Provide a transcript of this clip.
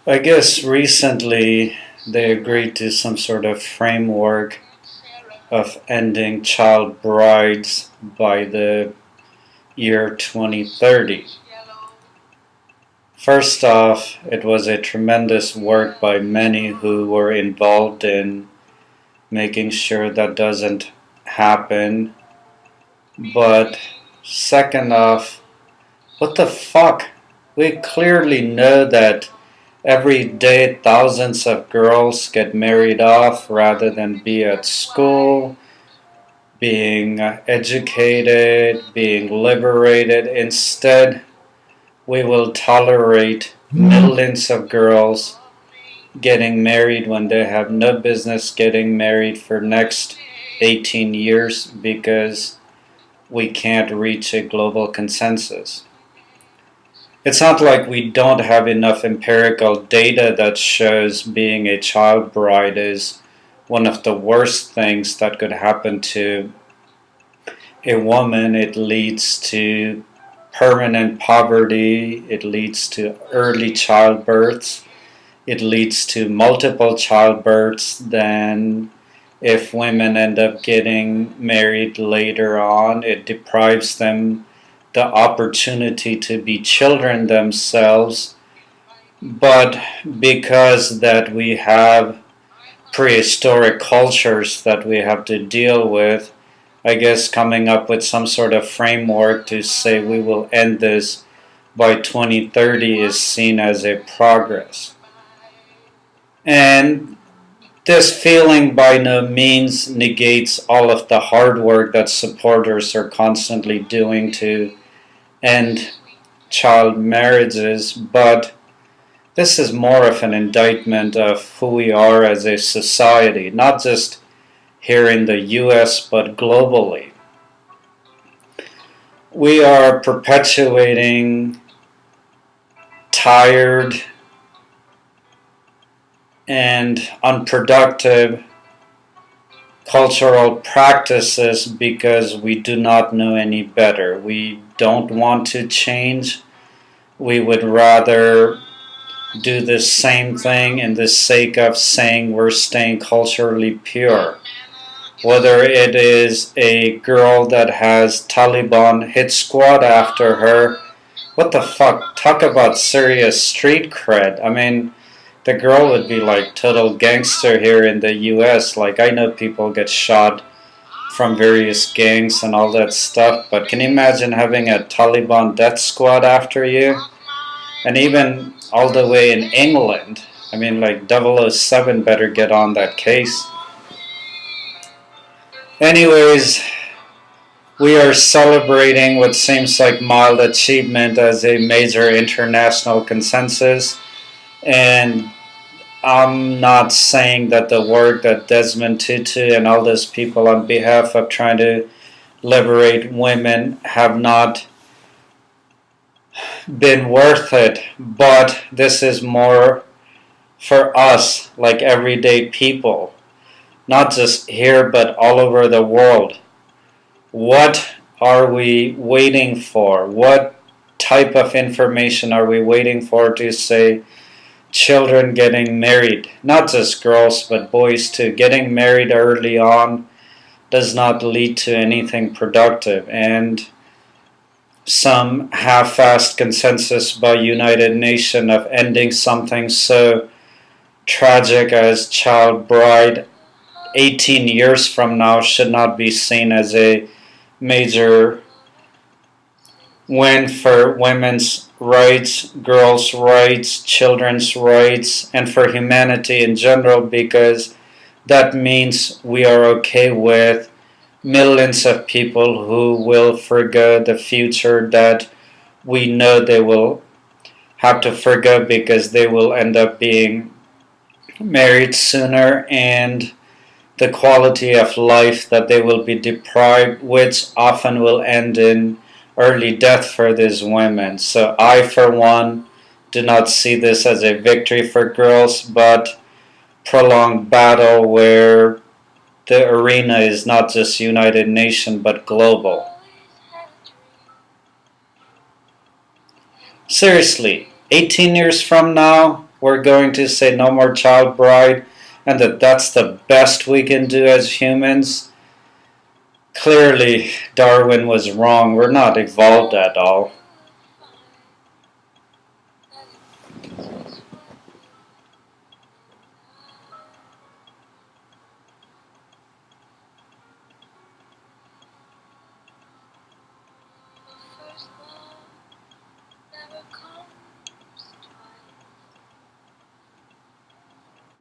I guess recently they agreed to some sort of framework of ending child brides by the year 2030. First off, it was a tremendous work by many who were involved in making sure that doesn't happen. But second off, what the fuck? We clearly know that every day thousands of girls get married off rather than be at school, being educated, being liberated. Instead, we will tolerate millions of girls getting married when they have no business getting married for next 18 years because we can't reach a global consensus. It's not like we don't have enough empirical data that shows being a child bride is one of the worst things that could happen to a woman. It leads to permanent poverty, it leads to early childbirths, it leads to multiple childbirths than if women end up getting married later on. It deprives them the opportunity to be children themselves. But because that we have prehistoric cultures that we have to deal with, I guess coming up with some sort of framework to say we will end this by 2030 is seen as a progress. And this feeling by no means negates all of the hard work that supporters are constantly doing to end child marriages, but this is more of an indictment of who we are as a society, not just here in the US but globally. We are perpetuating tired and unproductive cultural practices because we do not know any better. We don't want to change. We would rather do the same thing in the sake of saying we're staying culturally pure. Whether it is a girl that has Taliban hit squad after her, what the fuck? Talk about serious street cred. I mean, the girl would be like total gangster here in the US. Like, I know people get shot from various gangs and all that stuff, but can you imagine having a Taliban death squad after you? And even all the way in England, I mean, like 007 better get on that case. Anyways, we are celebrating what seems like mild achievement as a major international consensus. And I'm not saying that the work that Desmond Tutu and all those people on behalf of trying to liberate women have not been worth it, but this is more for us, like everyday people, not just here but all over the world. What are we waiting for? What type of information are we waiting for to say children getting married, not just girls but boys too, getting married early on does not lead to anything productive? And some half-assed consensus by United Nations of ending something so tragic as child bride 18 years from now should not be seen as a major win for women's rights, girls' rights, children's rights, and for humanity in general, because that means we are okay with millions of people who will forgo the future that we know they will have to forgo because they will end up being married sooner, and the quality of life that they will be deprived, which often will end in early death for these women. So I, for one, do not see this as a victory for girls, but prolonged battle where the arena is not just United Nations but global. Seriously, 18 years from now, we're going to say no more child bride and that that's the best we can do as humans, clearly Darwin was wrong. We're not evolved at all.